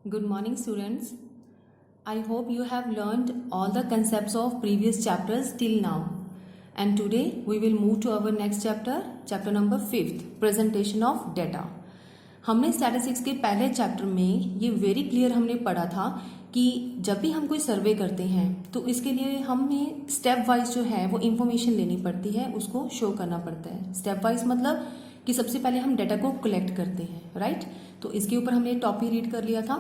Good morning, students. I hope you have learned all the concepts of previous chapters till now. And today we will move to our next chapter, chapter number 5th, presentation of data. हमने statistics के पहले chapter में ये very clear हमने पढ़ा था कि जब भी हम कोई सर्वे करते हैं तो इसके लिए हमें स्टेप वाइज जो है वो इन्फॉर्मेशन लेनी पड़ती है, उसको शो करना पड़ता है। स्टेप वाइज मतलब कि सबसे पहले हम डाटा को कलेक्ट करते हैं, राइट। तो इसके ऊपर हमने टॉपिक रीड कर लिया था।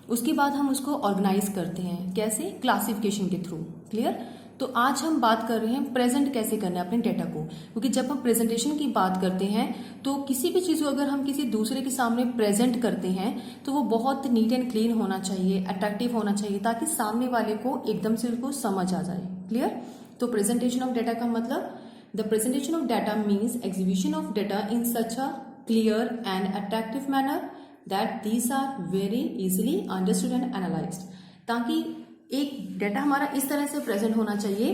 उसके बाद हम उसको ऑर्गेनाइज करते हैं, कैसे? क्लासिफिकेशन के थ्रू। क्लियर? तो आज हम बात कर रहे हैं प्रेजेंट कैसे करना है अपने डेटा को, क्योंकि जब हम प्रेजेंटेशन की बात करते हैं तो किसी भी चीज़ को अगर हम किसी दूसरे के सामने प्रेजेंट करते हैं तो वो बहुत नीट एंड क्लीन होना चाहिए, अट्रैक्टिव होना चाहिए, ताकि सामने वाले को एकदम से उसको समझ आ जाए। क्लियर? तो प्रेजेंटेशन ऑफ डेटा का मतलब, the presentation of data means exhibition of data in such a clear and attractive manner that these are very easily understood and analysed. ताकि एक डाटा हमारा इस तरह से प्रेजेंट होना चाहिए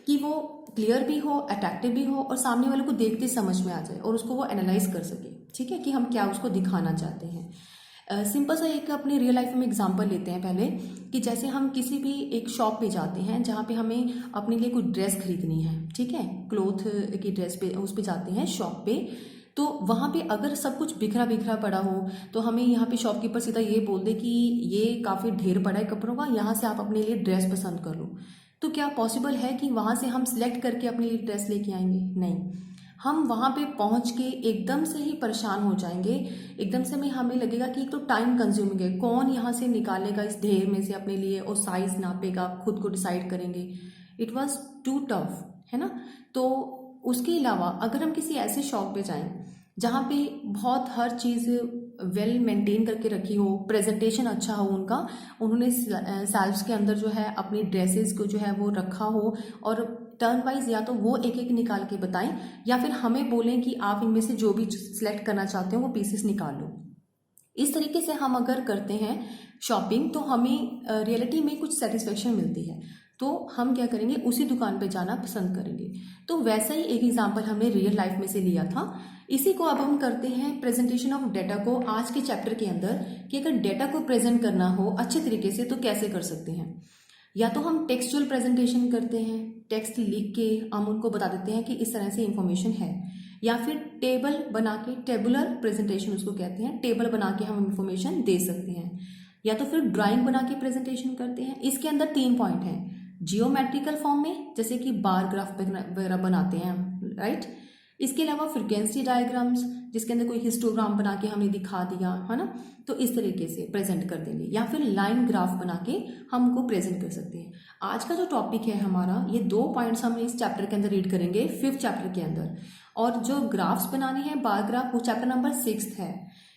कि वो क्लियर भी हो, अट्रैक्टिव भी हो और सामने वाले को देखते समझ में आ जाए और उसको वो एनालाइज कर सके। ठीक है, कि हम क्या उसको दिखाना चाहते हैं। सिंपल सा एक अपनी रियल लाइफ में एग्जांपल लेते हैं पहले, कि जैसे हम किसी भी एक शॉप पे जाते हैं जहाँ पे हमें अपने लिए कुछ ड्रेस खरीदनी है, ठीक है, क्लोथ की ड्रेस पे उस पे जाते हैं शॉप पे। तो वहाँ पे अगर सब कुछ बिखरा बिखरा पड़ा हो तो हमें यहाँ पे शॉपकीपर सीधा ये बोल दे कि ये काफ़ी ढेर पड़ा है कपड़ों का, यहाँ से आप अपने लिए ड्रेस पसंद कर लो। तो क्या पॉसिबल है कि वहाँ से हम सिलेक्ट करके अपने लिए ड्रेस लेके आएंगे? नहीं, हम वहाँ पे पहुँच के एकदम से ही परेशान हो जाएंगे। एकदम से हमें लगेगा कि एक तो टाइम कंज्यूमिंग है, कौन यहाँ से निकालेगा इस ढेर में से अपने लिए और साइज नापेगा, खुद को डिसाइड करेंगे। इट वॉज टू टफ, है ना। तो उसके अलावा अगर हम किसी ऐसे शॉप पे जाएं जहाँ पे बहुत हर चीज़ वेल मेंटेन करके रखी हो, प्रेजेंटेशन अच्छा हो उनका, उन्होंने सेल्फ्स के अंदर जो है अपनी ड्रेसेस को जो है वो रखा हो और टर्न वाइज या तो वो एक एक निकाल के बताएं या फिर हमें बोलें कि आप इनमें से जो भी सिलेक्ट करना चाहते हो वो पीसेस निकाल लो। इस तरीके से हम अगर करते हैं शॉपिंग तो हमें रियलिटी में कुछ सेटिस्फेक्शन मिलती है, तो हम क्या करेंगे, उसी दुकान पे जाना पसंद करेंगे। तो वैसा ही एक एग्जांपल हमने रियल लाइफ में से लिया था। इसी को अब हम करते हैं प्रेजेंटेशन ऑफ डेटा को आज के चैप्टर के अंदर, कि अगर डेटा को प्रेजेंट करना हो अच्छे तरीके से तो कैसे कर सकते हैं। या तो हम टेक्सचुअल प्रेजेंटेशन करते हैं, टेक्स्ट लिख के हम उनको बता देते हैं कि इस तरह से इंफॉर्मेशन है, या फिर टेबल बना के, टेबुलर प्रेजेंटेशन उसको कहते हैं, टेबल बना के हम इंफॉर्मेशन दे सकते हैं, या तो फिर ड्राइंग बना के प्रेजेंटेशन करते हैं। इसके अंदर 3 पॉइंट हैं। जियोमेट्रिकल फॉर्म में जैसे कि बार ग्राफ वगैरह बनाते हैं, राइट। इसके अलावा फ्रीक्वेंसी डायग्राम्स जिसके अंदर कोई हिस्टोग्राम बना के हमने दिखा दिया, है ना, तो इस तरीके से प्रेजेंट कर देंगे, या फिर लाइन ग्राफ बना के हम उनको प्रेजेंट कर सकते हैं। आज का जो टॉपिक है हमारा, ये 2 पॉइंट्स हम इस चैप्टर के अंदर रीड करेंगे, 5th चैप्टर के अंदर। और जो ग्राफ्स बनाने हैं, बार ग्राफ, वो चैप्टर नंबर 6 है।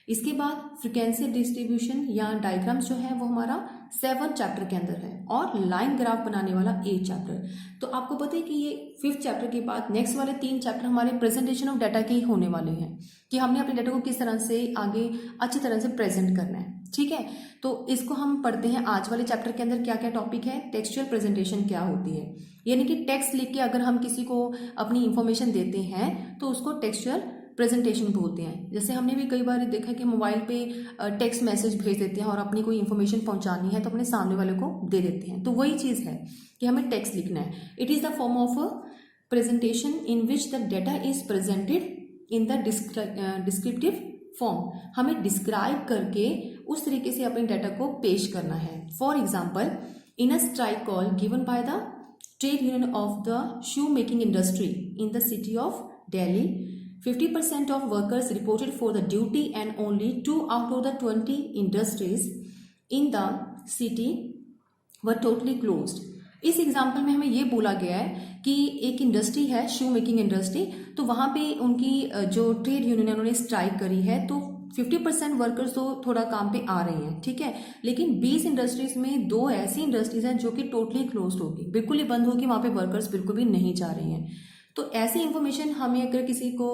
इसके बाद फ्रीक्वेंसी डिस्ट्रीब्यूशन या डायग्राम्स जो है वो हमारा 7th चैप्टर के अंदर है, और लाइन ग्राफ बनाने वाला 8th चैप्टर। तो आपको पता है कि ये 5th चैप्टर के बाद नेक्स्ट वाले 3 चैप्टर हमारे प्रेजेंटेशन ऑफ डाटा के ही होने वाले हैं, कि हमने अपने डाटा को किस तरह से आगे अच्छी तरह से प्रेजेंट करना है। ठीक है, तो इसको हम पढ़ते हैं। आज वाले चैप्टर के अंदर क्या क्या टॉपिक है, टेक्सचुअल प्रेजेंटेशन क्या होती है, यानी कि टेक्स्ट लिख के अगर हम किसी को अपनी इंफॉर्मेशन देते हैं तो उसको टेक्सचुअल प्रेजेंटेशन बोलते हैं। जैसे हमने भी कई बार देखा कि मोबाइल पे टेक्स्ट मैसेज भेज देते हैं और अपनी कोई इन्फॉर्मेशन पहुंचानी है तो अपने सामने वाले को दे देते हैं, तो वही चीज़ है कि हमें टेक्स्ट लिखना है। It is the form of a presentation in which the data is presented in the descriptive form. हमें डिस्क्राइब करके उस तरीके से अपने डाटा को पेश करना है। For example, in a strike call given by the trade union of the shoe making industry in the city of Delhi, 50% of workers reported for the duty and only 2 out of the 20 industries in the city were totally closed. इस example में हमें ये बोला गया है कि एक industry है, शू मेकिंग इंडस्ट्री, तो वहाँ पे उनकी जो ट्रेड यूनियन है उन्होंने स्ट्राइक करी है, तो 50% वर्कर्स तो थोड़ा काम पे आ रहे हैं, ठीक है, लेकिन 20 इंडस्ट्रीज में 2 ऐसी इंडस्ट्रीज हैं जो कि टोटली क्लोज होगी, बिल्कुल ही बंद होगी, वहाँ पे वर्कर्स बिल्कुल भी नहीं जा रहे हैं। तो ऐसी इंफॉर्मेशन हमें अगर किसी को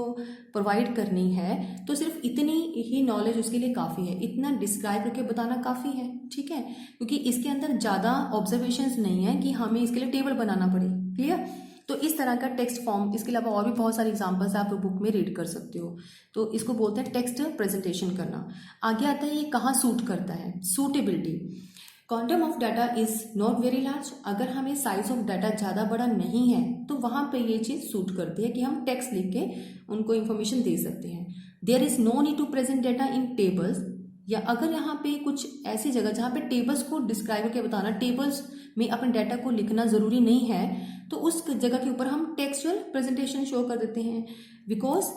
प्रोवाइड करनी है तो सिर्फ इतनी ही नॉलेज उसके लिए काफ़ी है, इतना डिस्क्राइब करके बताना काफ़ी है, ठीक है, क्योंकि इसके अंदर ज़्यादा ऑब्जर्वेशंस नहीं है कि हमें इसके लिए टेबल बनाना पड़े। क्लियर? तो इस तरह का टेक्स्ट फॉर्म, इसके अलावा और भी बहुत सारे एग्जांपल्स आप बुक में रीड कर सकते हो। तो इसको बोलते हैं टेक्स्ट प्रेजेंटेशन करना। आगे आता है ये कहाँ सूट करता है, suitability. Quantum of data is not very large, अगर हमें साइज ऑफ डाटा ज़्यादा बड़ा नहीं है तो वहाँ पे ये चीज़ सूट करती है कि हम टेक्स्ट लिख के उनको इन्फॉर्मेशन दे सकते हैं। There is no need to present data in tables, या अगर यहाँ पे कुछ ऐसी जगह जहाँ पे टेबल्स को डिस्क्राइब करके बताना, टेबल्स में अपने डाटा को लिखना ज़रूरी नहीं है, तो उस जगह के ऊपर हम टेक्सचुअल प्रेजेंटेशन शो कर देते हैं। Because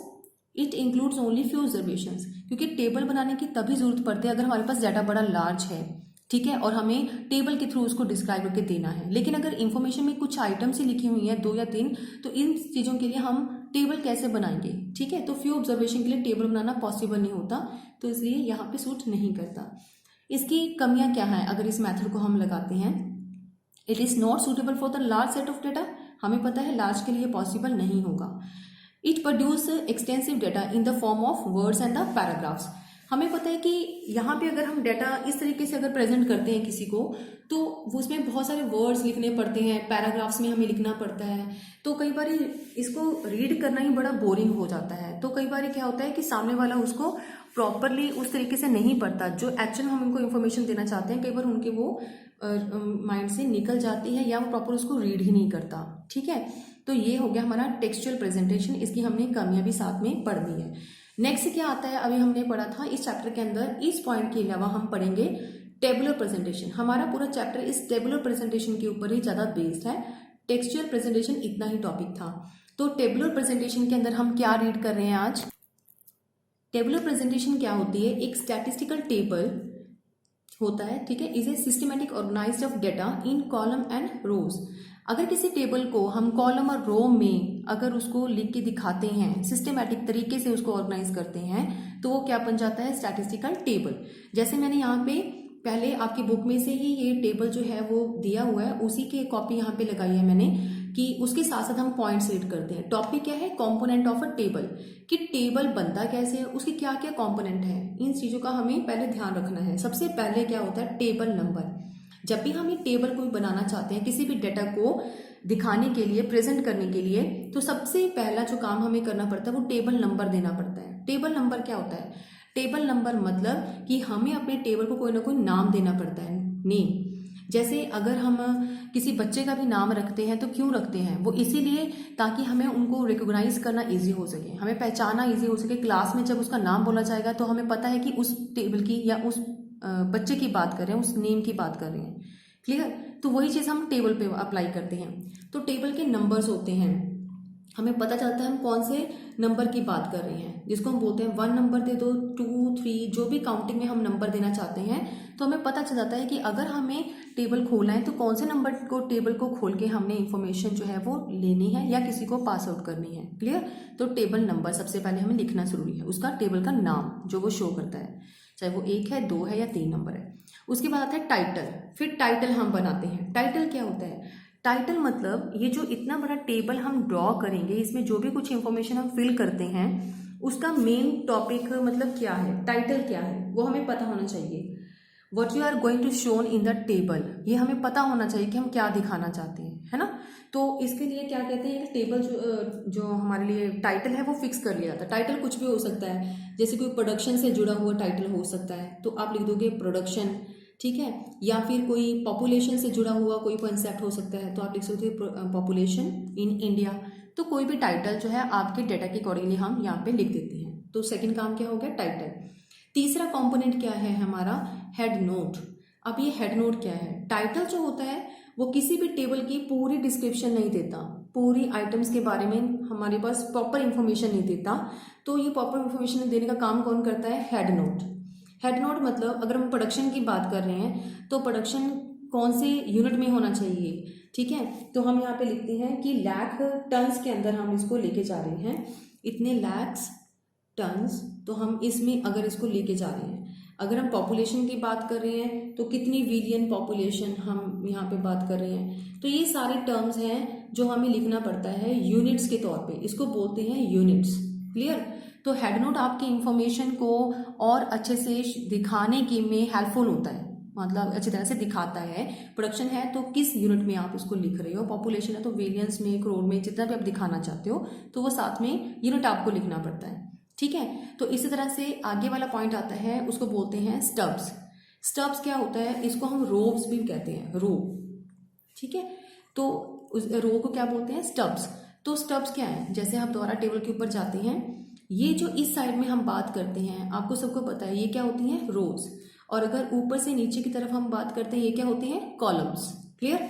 it includes only few observations, क्योंकि टेबल बनाने की तभी जरूरत पड़ती है अगर हमारे पास डाटा बड़ा लार्ज है, ठीक है, और हमें टेबल के थ्रू उसको डिस्क्राइब करके देना है। लेकिन अगर इन्फॉर्मेशन में कुछ आइटम्स ही लिखी हुई हैं 2 या 3, तो इन चीज़ों के लिए हम टेबल कैसे बनाएंगे, ठीक है। तो फ्यू ऑब्जर्वेशन के लिए टेबल बनाना पॉसिबल नहीं होता, तो इसलिए यहाँ पे सूट नहीं करता। इसकी कमियाँ क्या हैं अगर इस मेथड को हम लगाते हैं? It is not suitable for the large set of data, हमें पता है लार्ज के लिए पॉसिबल नहीं होगा। It produce extensive data in the form of words and the paragraphs, हमें पता है कि यहाँ पे अगर हम डाटा इस तरीके से अगर प्रेजेंट करते हैं किसी को, तो उसमें बहुत सारे वर्ड्स लिखने पड़ते हैं, पैराग्राफ्स में हमें लिखना पड़ता है, तो कई बार इसको रीड करना ही बड़ा बोरिंग हो जाता है। तो कई बार क्या होता है कि सामने वाला उसको प्रॉपरली उस तरीके से नहीं पढ़ता जो एक्चुअल हम उनको इन्फॉर्मेशन देना चाहते हैं, कई बार उनके वो माइंड से निकल जाती है या वो प्रॉपर उसको रीड ही नहीं करता, ठीक है। तो ये हो गया हमारा टेक्सचुअल प्रेजेंटेशन, इसकी हमने कमियां भी साथ में पढ़ दी है। नेक्स्ट क्या आता है, अभी हमने पढ़ा था इस चैप्टर के अंदर, इस पॉइंट के अलावा हम पढ़ेंगे टेबुलर प्रेजेंटेशन। हमारा पूरा चैप्टर इस टेबुलर प्रेजेंटेशन के ऊपर ही ज़्यादा बेस्ड है, टेक्सचुअल प्रेजेंटेशन इतना ही टॉपिक था। तो टेबुलर प्रेजेंटेशन के अंदर हम क्या रीड कर रहे हैं आज? टेबुलर प्रेजेंटेशन क्या होती है? एक स्टैटिस्टिकल टेबल होता है, ठीक है, is a systematic organised of data in column and rows. अगर किसी टेबल को हम कॉलम और रो में अगर उसको लिख के दिखाते हैं, सिस्टमैटिक तरीके से उसको ऑर्गेनाइज करते हैं, तो वो क्या बन जाता है? Statistical table. जैसे मैंने यहाँ पे पहले आपकी बुक में से ही ये टेबल जो है वो दिया हुआ है, उसी की कॉपी यहाँ पे लगाई है मैंने, कि उसके साथ साथ हम पॉइंट्स रीड करते हैं। टॉपिक क्या है? कंपोनेंट ऑफ अ टेबल, कि टेबल बनता कैसे है, उसकी क्या क्या कंपोनेंट है, इन चीज़ों का हमें पहले ध्यान रखना है। सबसे पहले क्या होता है? Table number. जब भी हम ये टेबल को बनाना चाहते हैं, किसी भी डेटा को दिखाने के लिए, प्रेजेंट करने के लिए, तो सबसे पहला जो काम हमें करना पड़ता है वो टेबल नंबर देना पड़ता है। टेबल नंबर क्या होता है? टेबल नंबर मतलब कि हमें अपने टेबल को कोई ना कोई नाम देना पड़ता है, नेम। जैसे अगर हम किसी बच्चे का भी नाम रखते हैं तो क्यों रखते हैं? वो इसीलिए ताकि हमें उनको रिकॉग्नाइज करना इजी हो सके, हमें पहचाना इजी हो सके। क्लास में जब उसका नाम बोला जाएगा तो हमें पता है कि उस टेबल की या उस बच्चे की बात कर रहे हैं, उस नेम की बात कर रहे हैं। क्लियर? तो वही चीज़ हम टेबल पे अप्लाई करते हैं। तो टेबल के नंबर्स होते हैं, हमें पता चलता है हम कौन से नंबर की बात कर रहे हैं, जिसको हम बोलते हैं 1 नंबर दे दो, 2, 3, जो भी काउंटिंग में हम नंबर देना चाहते हैं, तो हमें पता चल जाता है कि अगर हमें टेबल खोलना है तो कौन से नंबर को टेबल को खोल के हमने इंफॉर्मेशन जो है वो लेनी है या किसी को पास आउट करनी है। क्लियर? तो टेबल नंबर सबसे पहले हमें लिखना जरूरी है, उसका टेबल का नाम जो वो शो करता है, चाहे वो 1 है, 2 है या 3 नंबर है। उसके बाद आता है टाइटल। फिर टाइटल हम बनाते हैं। टाइटल क्या होता है? टाइटल मतलब ये जो इतना बड़ा टेबल हम ड्रॉ करेंगे, इसमें जो भी कुछ इंफॉर्मेशन हम फिल करते हैं, उसका मेन टॉपिक मतलब क्या है, टाइटल क्या है, वो हमें पता होना चाहिए। What you are going to shown in the table, ये हमें पता होना चाहिए कि हम क्या दिखाना चाहते हैं, है ना। तो इसके लिए क्या कहते हैं, टेबल जो हमारे लिए टाइटल है वो फिक्स कर लिया जाता है। टाइटल कुछ भी हो सकता है, जैसे कोई प्रोडक्शन से जुड़ा हुआ टाइटल हो सकता है, तो आप लिख दोगे प्रोडक्शन, ठीक है। या फिर कोई पॉपुलेशन से जुड़ा हुआ कोई कंसेप्ट हो सकता है, तो आप लिख सकते हो पॉपुलेशन इन इंडिया। तो कोई भी टाइटल जो है आपके डेटा के अकॉर्डिंगली हम यहाँ पे लिख देते हैं। तो सेकंड काम क्या हो गया? टाइटल। तीसरा कंपोनेंट क्या है हमारा? Head note. अब ये हेड नोट क्या है? टाइटल जो होता है वो किसी भी टेबल की पूरी डिस्क्रिप्शन नहीं देता, पूरी आइटम्स के बारे में हमारे पास प्रॉपर इंफॉर्मेशन नहीं देता। तो ये प्रॉपर इंफॉर्मेशन देने का काम कौन करता है? Head note. हेड नोट मतलब अगर हम प्रोडक्शन की बात कर रहे हैं तो प्रोडक्शन कौन से यूनिट में होना चाहिए, ठीक है। तो हम यहाँ पे लिखते हैं कि लाख टन्स के अंदर हम इसको लेके जा रहे हैं, इतने लैक्स टन्स, तो हम इसमें अगर इसको लेके जा रहे हैं। अगर हम पॉपुलेशन की बात कर रहे हैं तो कितनी बिलियन पॉपुलेशन हम यहाँ पे बात कर रहे हैं। तो ये सारे टर्म्स हैं जो हमें लिखना पड़ता है यूनिट्स के तौर पे, इसको बोलते हैं यूनिट्स। क्लियर? तो हेड नोट आपकी इंफॉर्मेशन को और अच्छे से दिखाने के में हेल्पफुल होता है, मतलब अच्छी तरह से दिखाता है। प्रोडक्शन है तो किस यूनिट में आप इसको लिख रहे हो, पॉपुलेशन है तो वेरिएंस में, करोड़ में, जितना भी आप दिखाना चाहते हो तो वो साथ में यूनिट आपको लिखना पड़ता है। ठीक है, तो इसी तरह से आगे वाला पॉइंट आता है, उसको बोलते हैं स्टब्स। स्टब्स क्या होता है, इसको हम रोव्स भी कहते हैं, रो। ठीक है, तो उस रो को क्या बोलते हैं, स्टब्स। तो स्टब्स क्या है, जैसे आप दोबारा टेबल के ऊपर जाते हैं, ये जो इस साइड में हम बात करते हैं, आपको सबको पता है ये क्या होती हैं, रोज। और अगर ऊपर से नीचे की तरफ हम बात करते हैं, ये क्या होते हैं, कॉलम्स। क्लियर।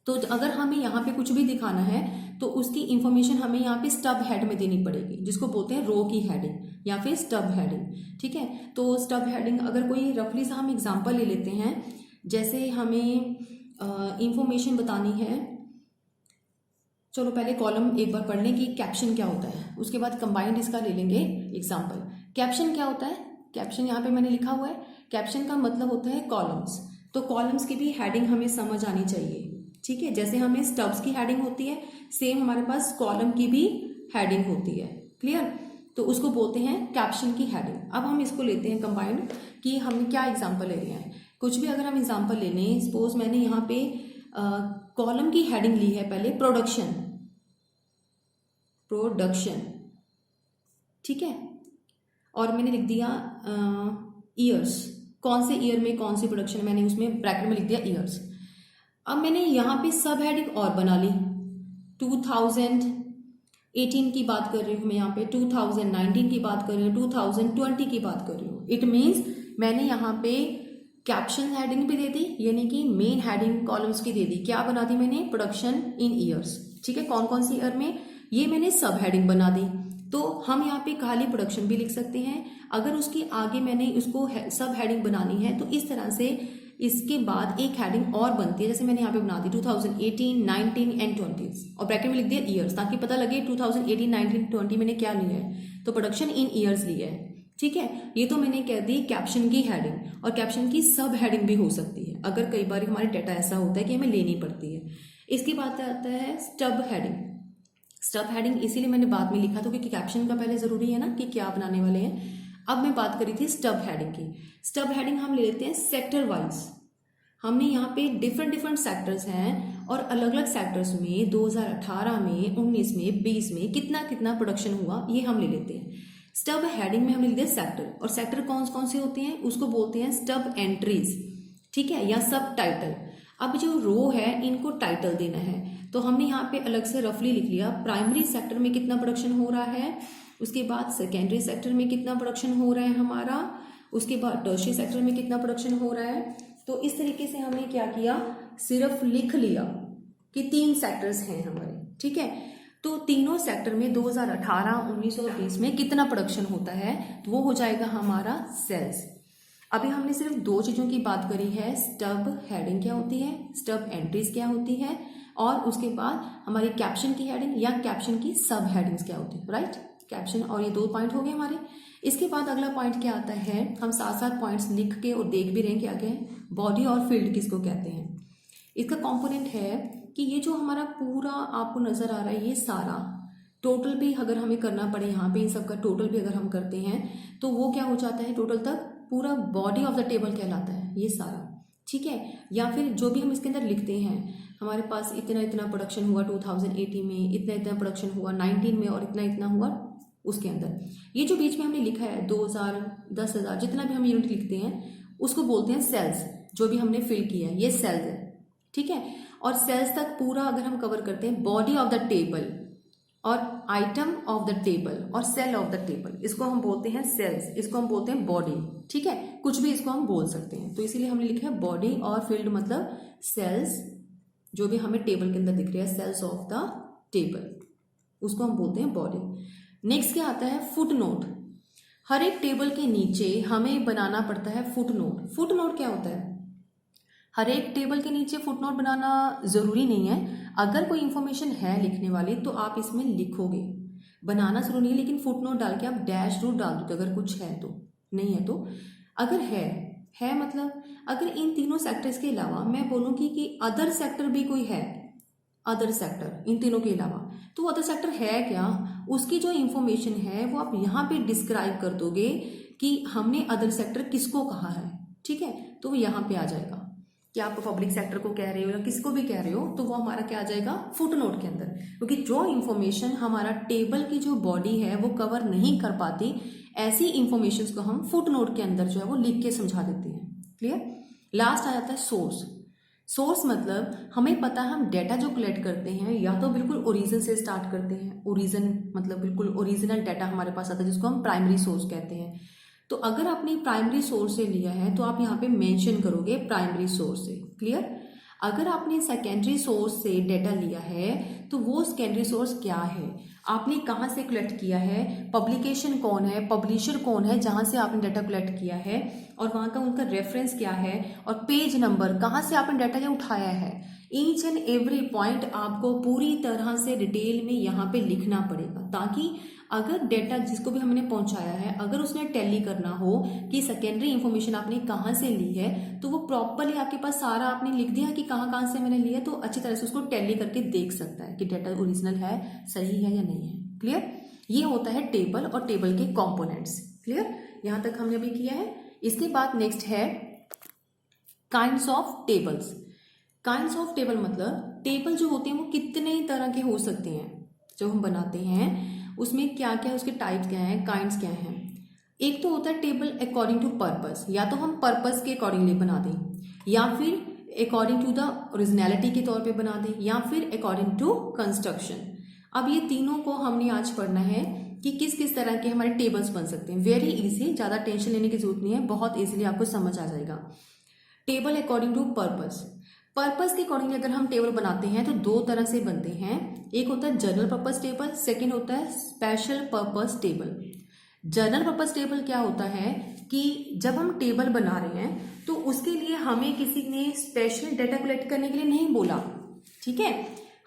तो अगर हमें यहाँ पे कुछ भी दिखाना है तो उसकी इंफॉर्मेशन हमें यहाँ पे स्टब हेड में देनी पड़ेगी, जिसको बोलते हैं रो की हेडिंग या फिर स्टब हेडिंग। ठीक है, तो स्टब हेडिंग अगर कोई रफली सा हम एग्जांपल ले लेते हैं, जैसे हमें इंफॉर्मेशन बतानी है, चलो पहले कॉलम एक बार पढ़ लें कि कैप्शन क्या होता है, उसके बाद कंबाइंड इसका ले लेंगे एग्जांपल। कैप्शन क्या होता है, कैप्शन यहाँ पे मैंने लिखा हुआ है, कैप्शन का मतलब होता है कॉलम्स। तो कॉलम्स की भी हेडिंग हमें समझ आनी चाहिए। ठीक है, जैसे हमें स्टब्स की हेडिंग होती है, सेम हमारे पास कॉलम की भी हेडिंग होती है। क्लियर, तो उसको बोलते हैं कैप्शन की हेडिंग। अब हम इसको लेते हैं कंबाइंड कि हमने क्या एग्जांपल ले लिया है। कुछ भी अगर हम एग्जांपल ले लें, सपोज मैंने यहाँ पे कॉलम की हेडिंग ली है पहले प्रोडक्शन, प्रोडक्शन। ठीक है, और मैंने लिख दिया ईयर्स, कौन से ईयर में कौन सी प्रोडक्शन, मैंने उसमें ब्रैकेट में लिख दिया ईयर्स। अब मैंने यहाँ पे सब हेडिंग और बना ली, 2018 की बात कर रही हूँ मैं, यहाँ पे 2019 की बात कर रही हूँ, 2020 की बात कर रही हूँ। इट मीन्स मैंने यहाँ पे कैप्शन हेडिंग भी दे दी, यानी कि मेन हेडिंग कॉलम्स की दे दी। क्या बना दी मैंने, प्रोडक्शन इन ईयर्स। ठीक है, कौन कौन सी ईयर में, ये मैंने सब हेडिंग बना दी। तो हम यहाँ पे खाली प्रोडक्शन भी लिख सकते हैं, अगर उसकी आगे मैंने उसको सब हेडिंग बनानी है तो इस तरह से इसके बाद एक हेडिंग और बनती है, जैसे मैंने यहाँ पे बना दी 2018, 19 एंड 20 और ब्रैकेट में लिख दिया ईयर्स, ताकि पता लगे 2018, 19, 20 मैंने क्या लिया है, तो प्रोडक्शन इन ईयर्स लिया है। ठीक है, ये तो मैंने कह दी कैप्शन की हेडिंग। और कैप्शन की सब हेडिंग भी हो सकती है, अगर कई बार हमारे डेटा ऐसा होता है कि हमें लेनी पड़ती है। इसके बाद आता है स्टब हेडिंग। स्टब हेडिंग इसीलिए मैंने बाद में लिखा था क्योंकि कैप्शन का पहले जरूरी है ना कि क्या बनाने वाले हैं। अब मैं बात करी थी स्टब हेडिंग की। स्टब हेडिंग हम ले लेते हैं सेक्टर वाइज। हमने यहाँ पे डिफरेंट सेक्टर्स हैं और अलग अलग सेक्टर्स में 2018 में, 19 में, 20 में कितना कितना प्रोडक्शन हुआ, ये हम ले लेते हैं। स्टब हेडिंग में हम लिखते हैं सेक्टर, और सेक्टर कौन कौन से होते हैं, उसको बोलते हैं स्टब एंट्रीज। ठीक है, या सब टाइटल। अब जो रो है इनको टाइटल देना है, तो हमने यहाँ पे अलग से रफली लिख लिया, प्राइमरी सेक्टर में कितना प्रोडक्शन हो रहा है, उसके बाद सेकेंडरी सेक्टर में कितना प्रोडक्शन हो रहा है हमारा, उसके बाद टर्शियरी सेक्टर में कितना प्रोडक्शन हो रहा है। तो इस तरीके से हमने क्या किया, सिर्फ लिख लिया कि 3 सेक्टर्स हैं हमारे। ठीक है, तो तीनों सेक्टर में 2018, 19 और 20 में कितना प्रोडक्शन होता है, तो वो हो जाएगा हमारा सेल्स। अभी हमने सिर्फ 2 चीजों की बात करी है, स्टब हेडिंग क्या होती है, स्टब एंट्रीज क्या होती है, और उसके बाद हमारी कैप्शन की हेडिंग या कैप्शन की सब हेडिंग्स क्या होती है। राइट, कैप्शन, और ये 2 पॉइंट हो गए हमारे। इसके बाद अगला पॉइंट क्या आता है, हम साथ साथ पॉइंट्स लिख के और देख भी रहे हैं क्या क्या है, बॉडी और फील्ड किसको कहते हैं। इसका कंपोनेंट है कि ये जो हमारा पूरा आपको नजर आ रहा है, ये सारा टोटल भी अगर हमें करना पड़े यहाँ पे, इन सबका टोटल भी अगर हम करते हैं तो वो क्या हो जाता है, टोटल तक पूरा बॉडी ऑफ द टेबल कहलाता है ये सारा। ठीक है, या फिर जो भी हम इसके अंदर लिखते हैं, हमारे पास इतना इतना प्रोडक्शन हुआ 2018 में, इतना इतना प्रोडक्शन हुआ 19 में, और इतना इतना हुआ उसके अंदर। ये जो बीच में हमने लिखा है 2000, 10,000, जितना भी हम यूनिट लिखते हैं उसको बोलते हैं सेल्स। जो भी हमने फिल किया है ये सेल्स है। ठीक है, और सेल्स तक पूरा अगर हम कवर करते हैं, बॉडी ऑफ द टेबल और आइटम ऑफ द टेबल और सेल ऑफ द टेबल, इसको हम बोलते हैं सेल्स, इसको हम बोलते हैं बॉडी। ठीक है, कुछ भी इसको हम बोल सकते हैं, तो इसीलिए हमने लिखा है बॉडी और फील्ड मतलब सेल्स, जो भी हमें टेबल के अंदर दिख रहा है सेल्स ऑफ द टेबल, उसको हम बोलते हैं बॉडी। नेक्स्ट क्या आता है, फुट नोट। हर एक टेबल के नीचे हमें बनाना पड़ता है फुट नोट। फुट नोट क्या होता है, हर एक टेबल के नीचे फुट नोट बनाना जरूरी नहीं है, अगर कोई इंफॉर्मेशन है लिखने वाली तो आप इसमें लिखोगे, बनाना जरूरी नहीं है, लेकिन फुट नोट डाल के आप डैश रूट डाल दोगे अगर कुछ है तो, नहीं है तो। अगर है मतलब अगर इन तीनों सेक्टर्स के अलावा मैं बोलूँगी कि अदर सेक्टर भी कोई है, अदर सेक्टर इन तीनों के अलावा, तो अदर सेक्टर है क्या, उसकी जो इंफॉर्मेशन है वो आप यहाँ पे डिस्क्राइब कर दोगे कि हमने अदर सेक्टर किसको कहा है। ठीक है, तो वो यहाँ पे आ जाएगा कि आप पब्लिक सेक्टर को कह रहे हो या किसको भी कह रहे हो, तो वो हमारा क्या आ जाएगा, फुट नोट के अंदर। क्योंकि जो इंफॉर्मेशन हमारा टेबल की जो बॉडी है वो कवर नहीं कर पाती, ऐसी इंफॉर्मेशन को हम फुट नोट के अंदर जो है वो लिख के समझा देते हैं। क्लियर। लास्ट आ जाता है सोर्स। सोर्स मतलब हमें पता है हम डेटा जो कलेक्ट करते हैं या तो बिल्कुल ओरिजिन से स्टार्ट करते हैं, ओरिजिन मतलब बिल्कुल ओरिजिनल डाटा हमारे पास आता है जिसको हम प्राइमरी सोर्स कहते हैं। तो अगर आपने प्राइमरी सोर्स से लिया है तो आप यहाँ पे मेंशन करोगे प्राइमरी सोर्स से। क्लियर। अगर आपने सेकेंडरी सोर्स से डेटा लिया है तो वो सेकेंडरी सोर्स क्या है, आपने कहाँ से कलेक्ट किया है, पब्लिकेशन कौन है, पब्लिशर कौन है जहाँ से आपने डाटा कलेक्ट किया है, और वहाँ का उनका रेफरेंस क्या है, और पेज नंबर कहाँ से आपने डाटा ये उठाया है। ईच एंड एवरी पॉइंट आपको पूरी तरह से डिटेल में यहाँ पे लिखना पड़ेगा, ताकि अगर डेटा जिसको भी हमने पहुंचाया है अगर उसने टैली करना हो कि सेकेंडरी इंफॉर्मेशन आपने कहाँ से ली है, तो वो प्रॉपरली आपके पास सारा आपने लिख दिया कि कहाँ कहाँ से मैंने लिया, तो अच्छी तरह से उसको टैली करके देख सकता है कि डेटा ओरिजिनल है, सही है या नहीं है। क्लियर। ये होता है टेबल और टेबल के कॉम्पोनेंट्स। क्लियर। यहाँ तक हमने अभी किया है। इसके बाद नेक्स्ट है kinds of tables. Kinds of table मतलब टेबल जो होते हैं वो कितने तरह के हो सकते हैं जो हम बनाते हैं, उसमें क्या क्या उसके टाइप्स क्या हैं, काइंड्स क्या हैं। एक तो होता है टेबल अकॉर्डिंग टू पर्पस, या तो हम पर्पस के अकॉर्डिंगली बना दें, या फिर अकॉर्डिंग टू द ओरिजिनलिटी के तौर पे बना दें, या फिर अकॉर्डिंग टू कंस्ट्रक्शन। अब ये तीनों को हमने आज पढ़ना है कि किस किस तरह के हमारे टेबल्स बन सकते हैं। वेरी इजी, ज़्यादा टेंशन लेने की जरूरत नहीं है, बहुत ईजिली आपको समझ आ जाएगा। Table according to purpose. Purpose के अकॉर्डिंगली अगर हम टेबल बनाते हैं तो दो तरह से बनते हैं। एक होता है जनरल पर्पस टेबल, सेकंड होता है special purpose table. General purpose table क्या होता है कि जब हम टेबल बना रहे हैं तो उसके लिए हमें किसी ने स्पेशल डाटा कलेक्ट करने के लिए नहीं बोला, ठीक है।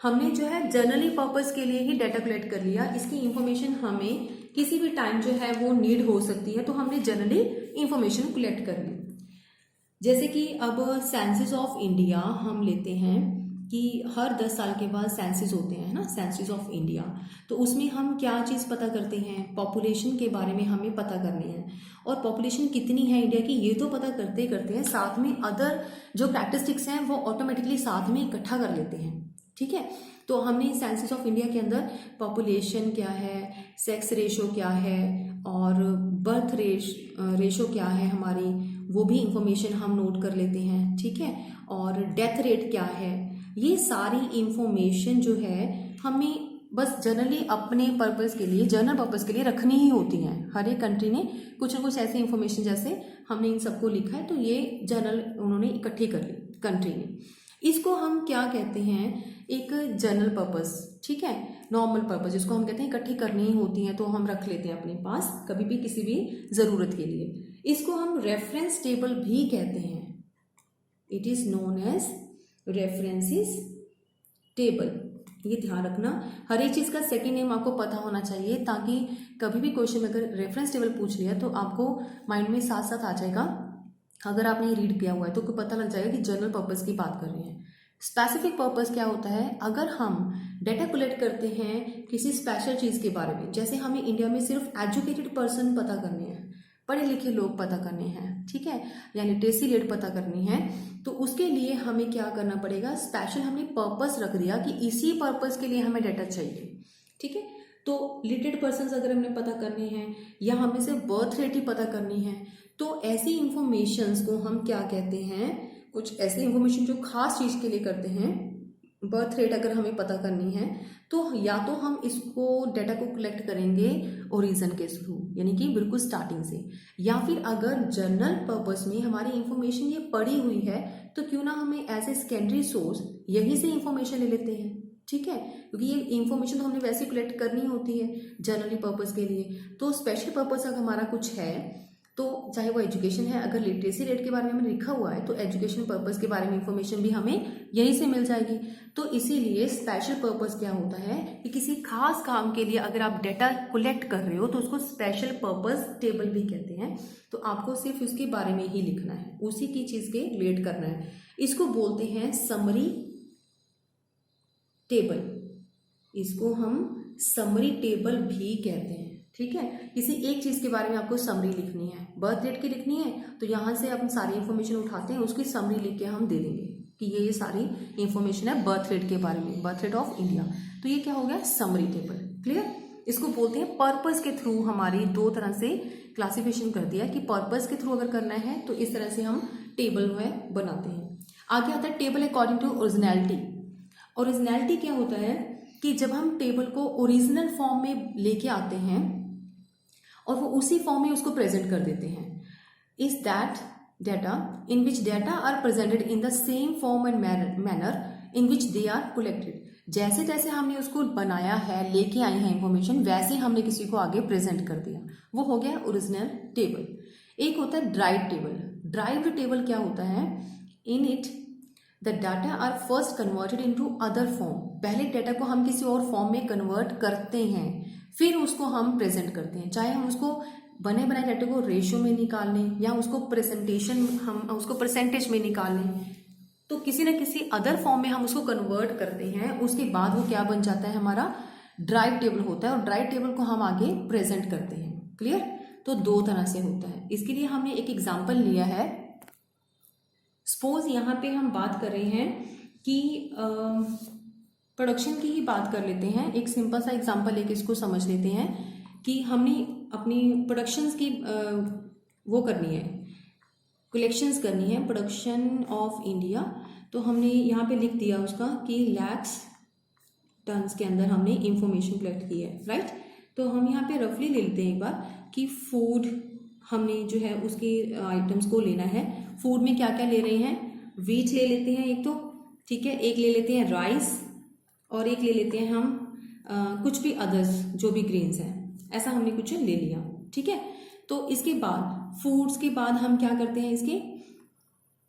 हमने जो है जनरली पर्पस के लिए ही डाटा कलेक्ट कर लिया। इसकी इंफॉर्मेशन हमें किसी भी टाइम जो है वो नीड हो सकती है, तो हमने जनरली इंफॉर्मेशन कलेक्ट कर ली। जैसे कि अब सेंसस ऑफ इंडिया हम लेते हैं कि हर 10 साल के बाद सेंसस होते हैं ना, सेंसस ऑफ इंडिया। तो उसमें हम क्या चीज़ पता करते हैं, पॉपुलेशन के बारे में हमें पता करनी है, और पॉपुलेशन कितनी है इंडिया की ये तो पता करते करते हैं, साथ में अदर जो प्रैक्टिस्टिक्स हैं वो ऑटोमेटिकली साथ में इकट्ठा कर लेते हैं, ठीक है। तो हमने सेंसस ऑफ इंडिया के अंदर पॉपुलेशन क्या है, सेक्स रेशो क्या है, और बर्थ रेशो क्या है हमारी, वो भी इंफॉर्मेशन हम नोट कर लेते हैं, ठीक है। और डेथ रेट क्या है, ये सारी इंफॉर्मेशन जो है हमें बस जनरली अपने पर्पस के लिए, जनरल पर्पस के लिए रखनी ही होती हैं। हर एक कंट्री ने कुछ ना कुछ ऐसी इंफॉर्मेशन, जैसे हमने इन सबको लिखा है तो ये जनरल उन्होंने इकट्ठी कर ली कंट्री ने। इसको हम क्या कहते हैं, एक जनरल पर्पस, ठीक है। नॉर्मल पर्पस जिसको हम कहते हैं इकट्ठी करनी ही होती हैं, तो हम रख लेते हैं अपने पास कभी भी किसी भी ज़रूरत के लिए। इसको हम रेफरेंस टेबल भी कहते हैं। It is known as references table. ये ध्यान रखना, हर एक चीज़ का सेकेंड नेम आपको पता होना चाहिए, ताकि कभी भी क्वेश्चन में अगर रेफरेंस टेबल पूछ लिया तो आपको माइंड में साथ साथ आ जाएगा। अगर आपने रीड किया हुआ है तो आपको पता लग जाएगा कि जनरल पर्पस की बात कर रहे हैं। स्पेसिफिक पर्पस क्या होता है, अगर हम डेटा कलेक्ट करते हैं किसी स्पेशल चीज़ के बारे में, जैसे हमें इंडिया में सिर्फ एजुकेटेड पर्सन पता करने हैं, पढ़े लिखे लोग पता करने हैं, ठीक है, या लिटरेसी रेट पता करनी है, तो उसके लिए हमें क्या करना पड़ेगा, स्पेशल हमने पर्पस रख दिया कि इसी पर्पस के लिए हमें डाटा चाहिए, ठीक है। तो लिटरेट पर्सन अगर हमने पता करने हैं, या हमें सिर्फ बर्थ रेट ही पता करनी है, तो ऐसी इंफॉर्मेशंस को हम क्या कहते हैं, कुछ ऐसी इंफॉर्मेशन जो खास चीज़ के लिए करते हैं। बर्थ रेट अगर हमें पता करनी है तो या तो हम इसको डाटा को कलेक्ट करेंगे ओरिजिन के थ्रू, यानी कि बिल्कुल स्टार्टिंग से, या फिर अगर जनरल पर्पस में हमारी इंफॉर्मेशन ये पड़ी हुई है तो क्यों ना हमें एज ए सेकेंडरी सोर्स यहीं से इंफॉर्मेशन ले लेते हैं, ठीक है। क्योंकि ये इंफॉर्मेशन तो हमने वैसे कलेक्ट करनी होती है जनरली पर्पस के लिए। तो स्पेशल पर्पस अगर हमारा कुछ है तो चाहे वो एजुकेशन है, अगर लिटरेसी रेट के बारे में हमें लिखा हुआ है तो एजुकेशन पर्पस के बारे में इंफॉर्मेशन भी हमें यहीं से मिल जाएगी। तो इसीलिए स्पेशल पर्पस क्या होता है कि किसी खास काम के लिए अगर आप डेटा कलेक्ट कर रहे हो तो उसको स्पेशल पर्पस टेबल भी कहते हैं। तो आपको सिर्फ उसके बारे में ही लिखना है, उसी की चीज़ के रिलेट करना है। इसको बोलते हैं समरी टेबल, इसको हम समरी टेबल भी कहते हैं, ठीक है, किसी एक चीज़ के बारे में आपको समरी लिखनी है, बर्थ डेट की लिखनी है, तो यहाँ से अपन सारी इन्फॉर्मेशन उठाते हैं, उसकी समरी लिख के हम दे देंगे कि ये सारी इन्फॉर्मेशन है बर्थ रेट के बारे में, बर्थ रेट ऑफ इंडिया। तो ये क्या हो गया, समरी टेबल। क्लियर। इसको बोलते हैं पर्पस के थ्रू। हमारी दो तरह से क्लासिफिकेशन कर दिया कि पर्पस के थ्रू अगर करना है तो इस तरह से हम टेबल में बनाते हैं। आगे आता है table according to originality. Originality क्या होता है कि जब हम टेबल को ओरिजिनल फॉर्म में लेके आते हैं और वो उसी फॉर्म में उसको प्रेजेंट कर देते हैं। Is that data in which data are presented in the same form and manner in which they are collected। जैसे जैसे हमने उसको बनाया है, लेके आए हैं इंफॉर्मेशन, वैसे हमने किसी को आगे प्रेजेंट कर दिया, वो हो गया ओरिजिनल टेबल। एक होता है ड्राइव टेबल। ड्राइव टेबल क्या होता है, in it the data are first converted into other form. पहले डाटा को हम किसी और फॉर्म में कन्वर्ट करते हैं, फिर उसको हम प्रेजेंट करते हैं। चाहे हम उसको बने बनाए डाटा को रेशियो में निकाल लें या उसको हम उसको परसेंटेज में निकाल लें, तो किसी न किसी अदर फॉर्म में हम उसको कन्वर्ट करते हैं। उसके बाद वो क्या बन जाता है, हमारा ड्राइव टेबल होता है, और ड्राइव टेबल को हम आगे प्रेजेंट करते हैं। क्लियर। तो दो तरह से होता है। इसके लिए हमने एक एग्जाम्पल लिया है। सपोज यहाँ पे हम बात कर रहे हैं कि प्रोडक्शन की ही बात कर लेते हैं। एक सिंपल सा एग्जाम्पल लेके इसको समझ लेते हैं कि हमने अपनी प्रोडक्शंस की वो करनी है, कलेक्शंस करनी है, प्रोडक्शन ऑफ इंडिया। तो हमने यहाँ पे लिख दिया उसका कि लैक्स टन्स के अंदर हमने इंफॉर्मेशन कलेक्ट की है, राइट। तो हम यहाँ पे रफली ले लेते हैं एक बार कि फूड हमने जो है उसके आइटम्स को लेना है। फूड में क्या क्या ले रहे हैं, वीट ले लेते हैं एक तो, ठीक है, एक ले लेते हैं राइस, और एक ले लेते हैं हम कुछ भी अदर्स जो भी ग्रेन्स हैं, ऐसा हमने कुछ ले लिया, ठीक है। तो इसके बाद फूड्स के बाद हम क्या करते हैं, इसके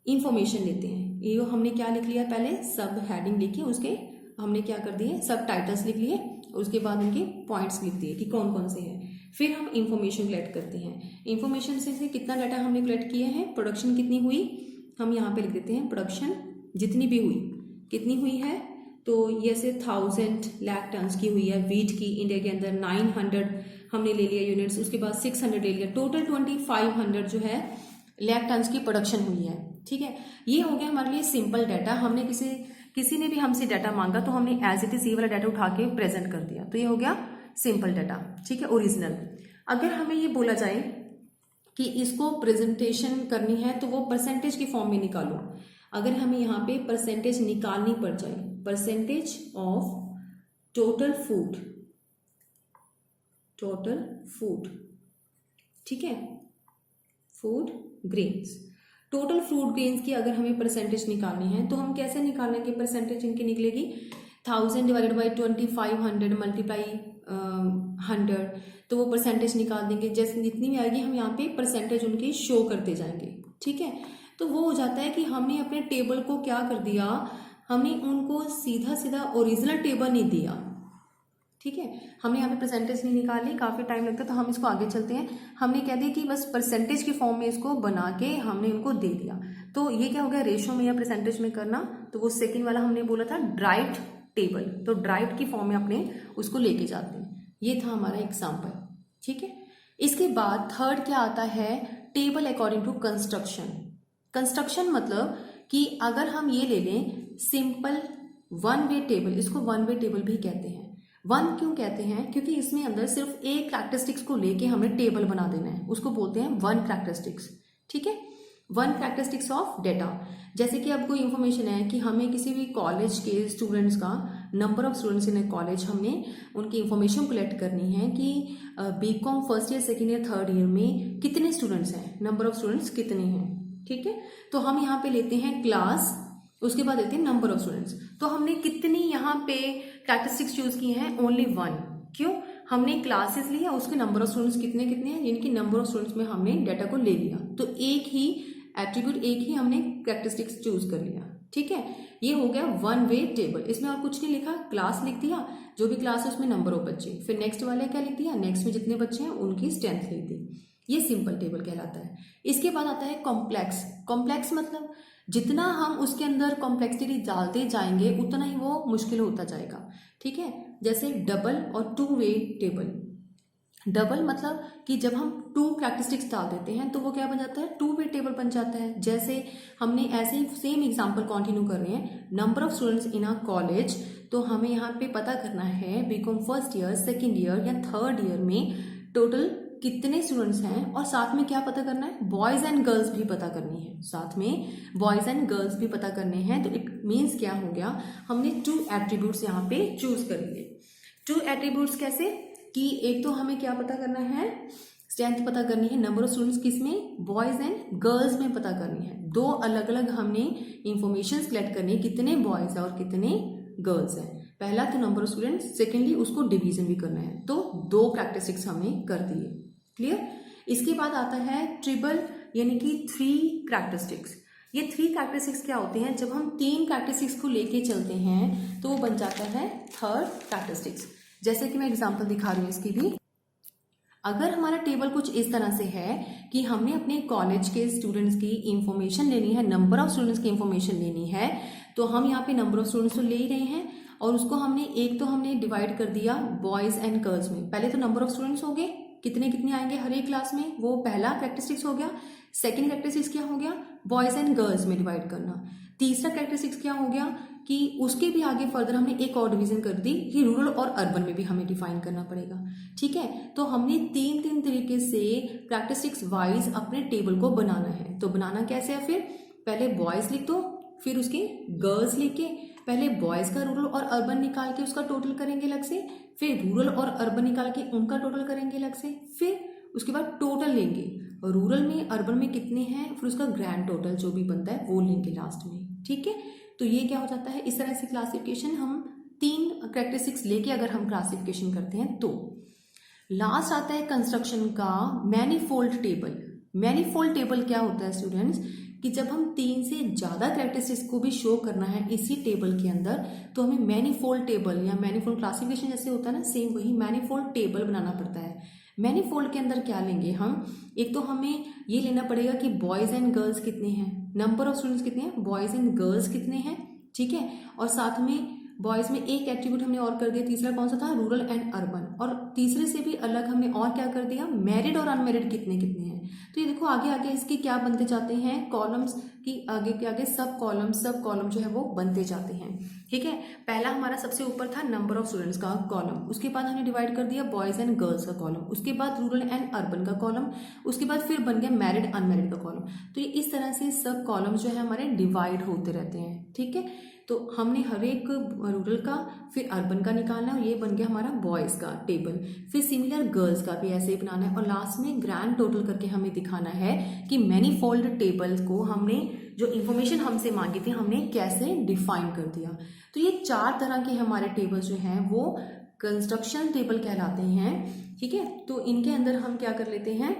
इंफॉर्मेशन लेते हैं। ये हमने क्या लिख लिया, पहले सब हेडिंग लिखी, उसके हमने क्या कर दिए, सब टाइटल्स लिख लिए, उसके बाद उनके पॉइंट्स लिख दिए कि कौन कौन से हैं। फिर हम इंफॉर्मेशन कलेक्ट करते हैं। इंफॉर्मेशन से कितना डाटा हमने कलेक्ट किया है, प्रोडक्शन कितनी हुई, हम यहाँ पे लिख देते हैं प्रोडक्शन जितनी भी हुई, कितनी हुई है, तो ये से 1000 लाख टन्स की हुई है वीट की। इंडिया के अंदर 900 हमने ले लिया यूनिट्स, उसके बाद 600 ले लिया, टोटल 2500 जो है लाख टन्स की प्रोडक्शन हुई है, ठीक है। ये हो गया हमारे लिए सिंपल डाटा। हमने किसी ने भी हमसे डाटा मांगा तो हमने एज इट इज ये वाला डाटा उठा के प्रेजेंट कर दिया, तो ये हो गया सिंपल डाटा, ठीक है, ओरिजिनल। अगर हमें ये बोला जाए कि इसको प्रेजेंटेशन करनी है तो वो परसेंटेज की फॉर्म में निकालो। अगर हमें यहाँ पे परसेंटेज निकालनी पड़ जाए, परसेंटेज ऑफ टोटल फूड, ठीक है, food grains, total fruit grains की अगर हमें परसेंटेज निकालनी है तो हम कैसे निकालेंगे, परसेंटेज इनकी निकलेगी 1000 डिवाइडेड बाई 2500 मल्टीप्लाई 100, तो वो परसेंटेज निकाल देंगे। जैसे जितनी भी आएगी हम यहाँ पे परसेंटेज उनकी शो करते जाएंगे, ठीक है। तो वो हो जाता है कि हमने अपने टेबल को क्या कर दिया, हमने उनको सीधा सीधा ओरिजिनल टेबल नहीं दिया, ठीक है। हमने यहाँ पे परसेंटेज नहीं निकाली, काफ़ी टाइम लगता है, तो हम इसको आगे चलते हैं। हमने कह दिया कि बस परसेंटेज की फॉर्म में इसको बना के हमने उनको दे दिया। तो ये क्या हो गया, रेशो में या परसेंटेज में करना, तो वो सेकंड वाला हमने बोला था ड्राइव्ड टेबल, तो ड्राइव्ड की फॉर्म में अपने उसको लेके जाते हैं। ये था हमारा एग्जाम्पल, ठीक है। इसके बाद थर्ड क्या आता है, table according to construction. Construction मतलब कि अगर हम ये ले लें सिंपल वन वे टेबल, इसको वन वे टेबल भी कहते हैं। वन क्यों कहते हैं, क्योंकि इसमें अंदर सिर्फ एक कैरेक्टरिस्टिक्स को लेके हमें टेबल बना देना है, उसको बोलते हैं वन कैरेक्टरिस्टिक्स, ठीक है, वन कैरेक्टरिस्टिक्स ऑफ डेटा। जैसे कि अब कोई इन्फॉर्मेशन है कि हमें किसी भी कॉलेज के स्टूडेंट्स का number of students in a college, हमने उनकी इन्फॉर्मेशन कलेक्ट करनी है कि BCom first year, second year, third year में कितने स्टूडेंट्स हैं, नंबर ऑफ स्टूडेंट्स कितने हैं, ठीक है। तो हम यहाँ पे लेते हैं क्लास, उसके बाद लेते हैं नंबर ऑफ स्टूडेंट्स। तो हमने कितनी यहाँ पे कैरेक्टरिस्टिक्स चूज की हैं, ओनली वन। क्यों, हमने क्लासेस लिया, उसके नंबर ऑफ स्टूडेंट्स कितने कितने हैं, जिनकी नंबर ऑफ स्टूडेंट्स में हमने डाटा को ले लिया, तो एक ही एट्रीब्यूट, एक ही हमने कैरेक्टरिस्टिक्स चूज कर लिया, ठीक है। ये हो गया वन वे टेबल। इसमें और कुछ नहीं लिखा, क्लास लिख दिया, जो भी क्लास है उसमें नंबर ऑफ बच्चे, फिर नेक्स्ट वाले क्या लिख दिया, नेक्स्ट में जितने बच्चे हैं उनकी स्ट्रेंथ लिख दी। ये सिंपल टेबल कहलाता है। इसके बाद आता है कॉम्प्लेक्स। कॉम्प्लेक्स मतलब जितना हम उसके अंदर कॉम्प्लेक्सिटी डालते जाएंगे उतना ही वो मुश्किल होता जाएगा, ठीक है। जैसे डबल और टू वे टेबल। डबल मतलब कि जब हम 2 कैरेक्टरिस्टिक्स डाल देते हैं तो वो क्या बन जाता है, 2 वे टेबल बन जाता है। जैसे हमने ऐसे ही सेम एग्जांपल कंटिन्यू कर रहे हैं, number of students in a college, तो हमें यहाँ पे पता करना है BCom first year, second year या थर्ड ईयर में टोटल कितने स्टूडेंट्स हैं, और साथ में क्या पता करना है, बॉयज एंड गर्ल्स भी पता करनी है, साथ में बॉयज एंड गर्ल्स भी पता करने हैं। तो इट मीन्स क्या हो गया, हमने 2 एट्रीब्यूट्स यहाँ पे चूज कर लिए। 2 एट्रीब्यूट्स कैसे कि एक तो हमें क्या पता करना है, स्ट्रेंथ पता करनी है, नंबर ऑफ स्टूडेंट्स किसमें, बॉयज एंड गर्ल्स में पता करनी है। 2 अलग अलग हमने इंफॉर्मेशन कलेक्ट करनी है, कितने बॉयज है और कितने गर्ल्स हैं। पहला तो नंबर ऑफ स्टूडेंट्स, सेकेंडली उसको डिवीजन भी करना है। तो 2 कैरेक्टरिस्टिक्स हमने कर दिए, क्लियर। इसके बाद आता है ट्रिपल यानी कि 3 कैरेक्टरिस्टिक्स। ये 3 कैरेक्टरिस्टिक्स क्या होते हैं, जब हम 3 कैरेक्टरिस्टिक्स को लेके चलते हैं तो वो बन जाता है थर्ड कैरेक्टरिस्टिक्स। जैसे कि मैं एग्जांपल दिखा रही हूँ इसकी भी। अगर हमारा टेबल कुछ इस तरह से है कि हमने अपने कॉलेज के स्टूडेंट्स की इंफॉर्मेशन लेनी है, नंबर ऑफ स्टूडेंट्स की इंफॉर्मेशन लेनी है, तो हम यहाँ पे नंबर ऑफ स्टूडेंट्स तो ले ही रहे हैं और उसको हमने डिवाइड कर दिया बॉयज एंड गर्ल्स में। पहले तो नंबर ऑफ स्टूडेंट्स हो गए, कितने कितने आएंगे हर एक क्लास में, वो पहला कैरेक्टरिस्टिक्स हो गया। सेकेंड कैरेक्टरिस्टिक्स क्या हो गया, बॉयज एंड गर्ल्स में डिवाइड करना। तीसरा कैरेक्टरिस्टिक्स क्या हो गया कि उसके भी आगे फर्दर हमने एक और डिवीजन कर दी कि रूरल और अर्बन में भी हमें डिफाइन करना पड़ेगा, ठीक है। तो हमने 3 तरीके से कैरेक्टरिस्टिक्स वाइज अपने टेबल को बनाना है। तो बनाना कैसे है, फिर पहले बॉयज लिख दो, फिर उसके गर्ल्स लिख के पहले बॉयज का रूरल और अर्बन निकाल के उसका टोटल करेंगे अलग से, फिर रूरल और अर्बन निकाल के उनका टोटल करेंगे अलग से, फिर उसके बाद टोटल लेंगे रूरल में अर्बन में कितने हैं, फिर उसका ग्रैंड टोटल जो भी बनता है वो लेंगे लास्ट में, ठीक है। तो ये क्या हो जाता है, इस तरह से क्लासिफिकेशन हम 3 कैरेक्टरिस्टिक्स लेके अगर हम क्लासिफिकेशन करते हैं तो लास्ट आता है कंस्ट्रक्शन का मैनीफोल्ड टेबल। मैनीफोल्ड टेबल क्या होता है स्टूडेंट्स, कि जब हम 3 से ज़्यादा कैरेक्टरिस्टिक्स को भी शो करना है इसी टेबल के अंदर तो हमें मैनीफोल्ड टेबल या मैनीफोल्ड क्लासिफिकेशन जैसे होता है ना, सेम वही मैनीफोल्ड टेबल बनाना पड़ता है। मैनीफोल्ड के अंदर क्या लेंगे हम, एक तो हमें ये लेना पड़ेगा कि बॉयज़ एंड गर्ल्स कितने हैं, नंबर ऑफ स्टूडेंट्स कितने हैं, बॉयज़ एंड गर्ल्स कितने हैं, ठीक है। और साथ में बॉयज़ में एक एट्रीब्यूट हमने और कर दिया, तीसरा कौन सा था, रूरल एंड अर्बन, और तीसरे से भी अलग हमने और क्या कर दिया, मैरिड और अनमैरिड कितने कितने हैं। तो ये देखो आगे आगे इसके क्या बनते जाते हैं, कॉलम्स की आगे के आगे सब कॉलम जो है वो बनते जाते हैं, ठीक है। पहला हमारा सबसे ऊपर था नंबर ऑफ स्टूडेंट्स का कॉलम, उसके बाद हमने डिवाइड कर दिया बॉयज़ एंड गर्ल्स का कॉलम, उसके बाद रूरल एंड अर्बन का कॉलम, उसके बाद फिर बन गया मैरिड अनमैरिड का कॉलम। तो ये इस तरह से सब कॉलम जो है हमारे डिवाइड होते रहते हैं, ठीक है। तो हमने हर एक रूरल का फिर अर्बन का निकालना है और ये बन गया हमारा बॉयज़ का टेबल, फिर सिमिलर गर्ल्स का भी ऐसे ही बनाना है और लास्ट में ग्रैंड टोटल करके हमें दिखाना है कि मैनीफोल्ड टेबल को हमने जो इन्फॉर्मेशन हमसे मांगी थी हमने कैसे डिफाइन कर दिया। तो ये 4 तरह के हमारे टेबल जो हैं वो कंस्ट्रक्शन टेबल कहलाते हैं, ठीक है। तो इनके अंदर हम क्या कर लेते हैं,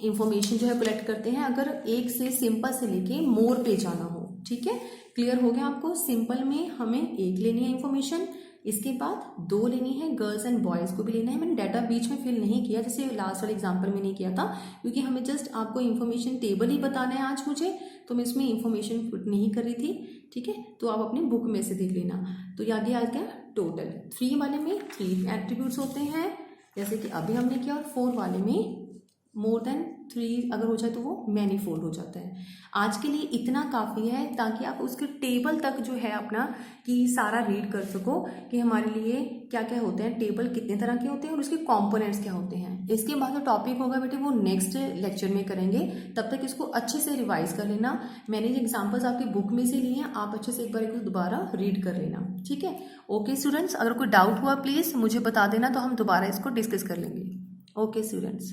इंफॉर्मेशन जो है कलेक्ट करते हैं, अगर एक से सिंपल से लेके मोर पे जाना हो, ठीक है। क्लियर हो गया आपको, सिंपल में हमें एक लेनी है इंफॉर्मेशन, इसके बाद 2 लेनी है, गर्ल्स एंड बॉयज़ को भी लेना है। मैंने डाटा बीच में फिल नहीं किया जैसे लास्ट वाले एग्जाम्पल में नहीं किया था, क्योंकि हमें जस्ट आपको इन्फॉर्मेशन टेबल ही बताना है आज मुझे, तो मैं इसमें इन्फॉर्मेशन फिट नहीं कर रही थी, ठीक है। तो आप अपने बुक में से देख लेना। तो ये आगे आ गया टोटल, 3 वाले में 3 एट्रीब्यूट्स होते हैं जैसे कि अभी हमने किया, और 4 वाले में मोर देन 3 अगर हो जाए तो वो मैनीफोल्ड हो जाता है। आज के लिए इतना काफ़ी है ताकि आप उसके टेबल तक जो है अपना कि सारा रीड कर सको कि हमारे लिए क्या क्या होते हैं, टेबल कितने तरह के होते हैं और उसके कंपोनेंट्स क्या होते हैं। इसके बाद जो टॉपिक होगा बेटे वो नेक्स्ट लेक्चर में करेंगे, तब तक इसको अच्छे से रिवाइज कर लेना। मैंने जो एग्जाम्पल्स आपकी बुक में से लिए हैं आप अच्छे से एक बार दोबारा रीड कर लेना, ठीक है। ओके स्टूडेंट्स, अगर कोई डाउट हुआ प्लीज़ मुझे बता देना तो हम दोबारा इसको डिस्कस कर लेंगे। Okay students.